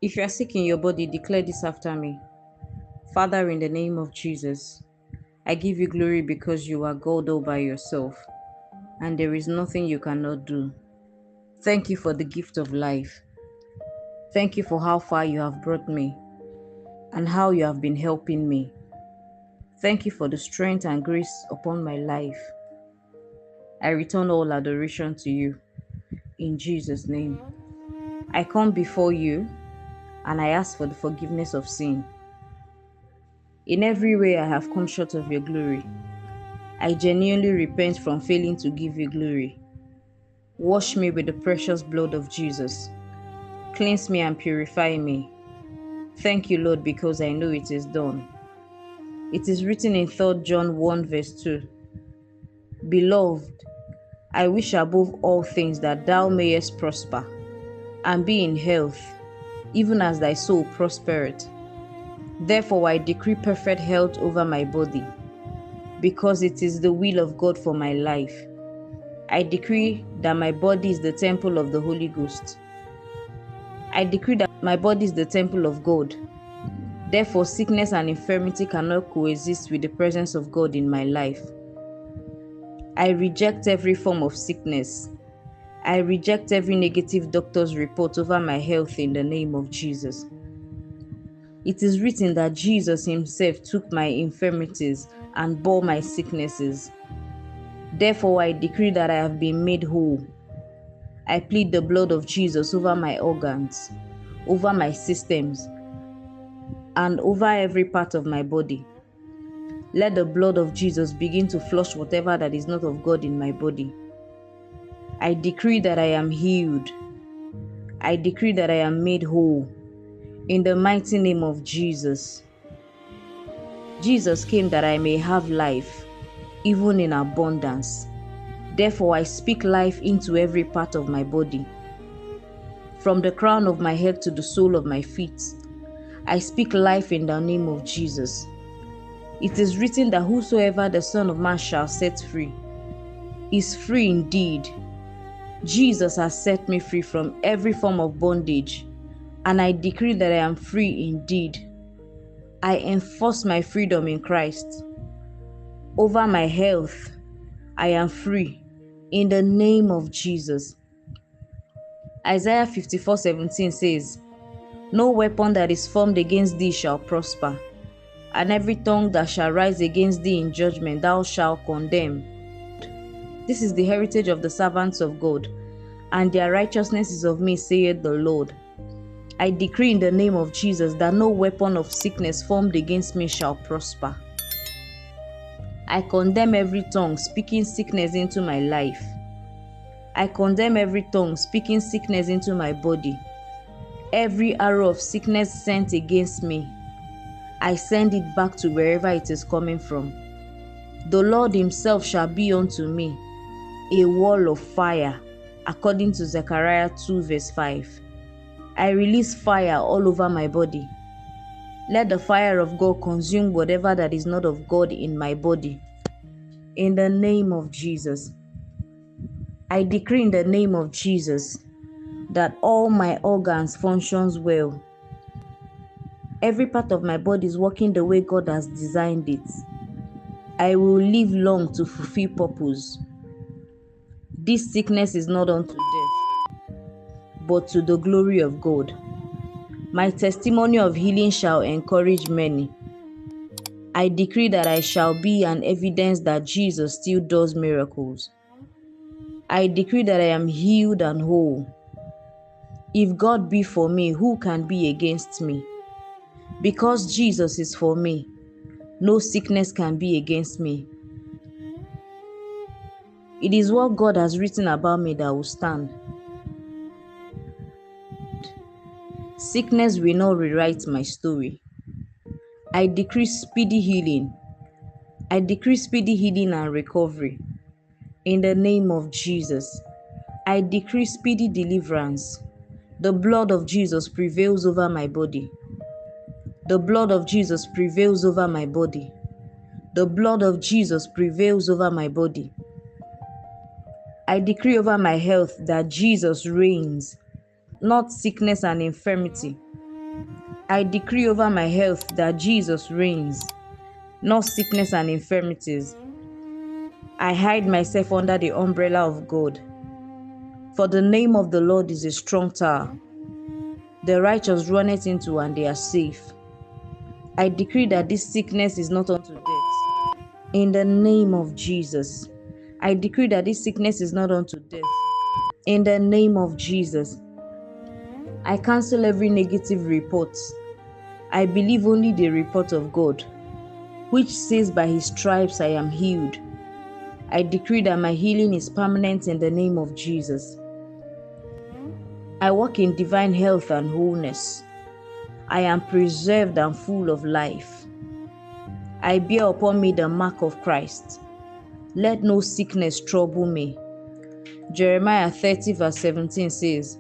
If you are sick in your body, declare this after me. Father, in the name of Jesus, I give you glory because you are God all by yourself, and there is nothing you cannot do. Thank you for the gift of life. Thank you for how far you have brought me and how you have been helping me. Thank you for the strength and grace upon my life. I return all adoration to you. In Jesus' name, I come before you and I ask for the forgiveness of sin. In every way I have come short of your glory. I genuinely repent from failing to give you glory. Wash me with the precious blood of Jesus. Cleanse me and purify me. Thank you, Lord, because I know it is done. It is written in 3 John 1 verse 2. Beloved, I wish above all things that thou mayest prosper and be in health, even as thy soul prospereth. Therefore I decree perfect health over my body, because it is the will of God for my life. I decree that my body is the temple of the Holy Ghost. I decree that my body is the temple of God. Therefore, sickness and infirmity cannot coexist with the presence of God in my life. I reject every form of sickness. I reject every negative doctor's report over my health in the name of Jesus. It is written that Jesus himself took my infirmities and bore my sicknesses. Therefore, I decree that I have been made whole. I plead the blood of Jesus over my organs, over my systems, and over every part of my body. Let the blood of Jesus begin to flush whatever that is not of God in my body. I decree that I am healed. I decree that I am made whole. In the mighty name of Jesus. Jesus came that I may have life, even in abundance. Therefore, I speak life into every part of my body. From the crown of my head to the sole of my feet, I speak life in the name of Jesus. It is written that whosoever the Son of Man shall set free is free indeed. Jesus has set me free from every form of bondage, and I decree that I am free indeed. I enforce my freedom in Christ. Over my health, I am free in the name of Jesus. Isaiah 54:17 says, no weapon that is formed against thee shall prosper, and every tongue that shall rise against thee in judgment thou shalt condemn. This is the heritage of the servants of God, and their righteousness is of me, saith the Lord. I decree in the name of Jesus that no weapon of sickness formed against me shall prosper. I condemn every tongue speaking sickness into my life. I condemn every tongue speaking sickness into my body. Every arrow of sickness sent against me, I send it back to wherever it is coming from. The Lord himself shall be unto me a wall of fire, according to Zechariah 2 verse 5. I release fire all over my body. Let the fire of God consume whatever that is not of God in my body. In the name of Jesus. I decree in the name of Jesus that all my organs functions well. Every part of my body is working the way God has designed it. I will live long to fulfill purpose. This sickness is not unto death, but to the glory of God. My testimony of healing shall encourage many. I decree that I shall be an evidence that Jesus still does miracles. I decree that I am healed and whole. If God be for me, who can be against me? Because Jesus is for me, no sickness can be against me. It is what God has written about me that will stand. Sickness will not rewrite my story. I decree speedy healing. I decree speedy healing and recovery. In the name of Jesus, I decree speedy deliverance. The blood of Jesus prevails over my body. The blood of Jesus prevails over my body. The blood of Jesus prevails over my body. I decree over my health that Jesus reigns, not sickness and infirmity. I decree over my health that Jesus reigns, not sickness and infirmities. I hide myself under the umbrella of God. For the name of the Lord is a strong tower. The righteous run it into and they are safe. I decree that this sickness is not unto death. In the name of Jesus. I decree that this sickness is not unto death. In the name of Jesus. I cancel every negative report. I believe only the report of God, which says by his stripes I am healed. I decree that my healing is permanent in the name of Jesus. I walk in divine health and wholeness. I am preserved and full of life. I bear upon me the mark of Christ. Let no sickness trouble me. Jeremiah 30 verse 17 says,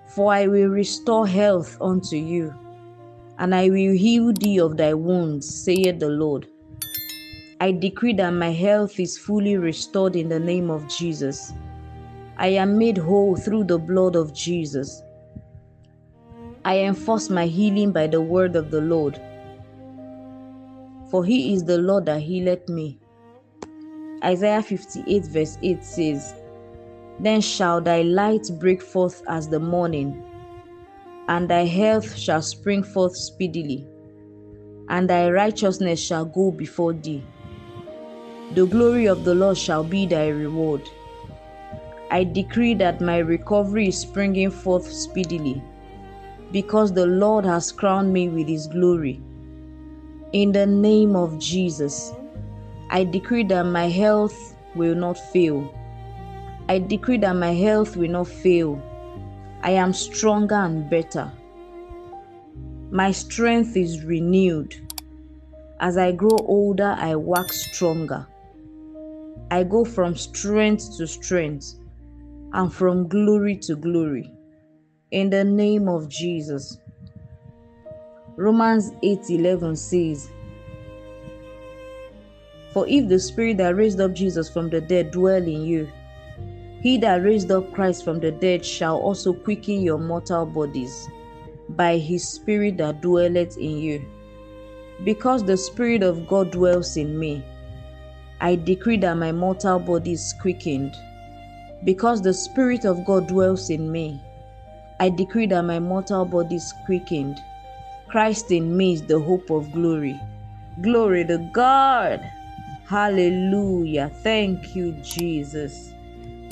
For I will restore health unto you, and I will heal thee of thy wounds, saith the Lord. I decree that my health is fully restored in the name of Jesus. I am made whole through the blood of Jesus. I enforce my healing by the word of the Lord. For he is the Lord that healeth me. Isaiah 58 verse 8 says, Then shall thy light break forth as the morning, and thy health shall spring forth speedily, and thy righteousness shall go before thee. The glory of the Lord shall be thy reward. I decree that my recovery is springing forth speedily, because the Lord has crowned me with his glory. In the name of Jesus, I decree that my health will not fail. I decree that my health will not fail. I am stronger and better. My strength is renewed. As I grow older, I wax stronger. I go from strength to strength and from glory to glory. In the name of Jesus. Romans 8:11 says, For if the spirit that raised up Jesus from the dead dwell in you, he that raised up Christ from the dead shall also quicken your mortal bodies by his spirit that dwelleth in you. Because the Spirit of God dwells in me, I decree that my mortal body is quickened. Because the Spirit of God dwells in me, I decree that my mortal body is quickened. Christ in me is the hope of glory. Glory to God. Hallelujah. Thank you, Jesus.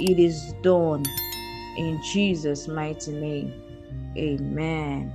It is done. In Jesus' mighty name. Amen.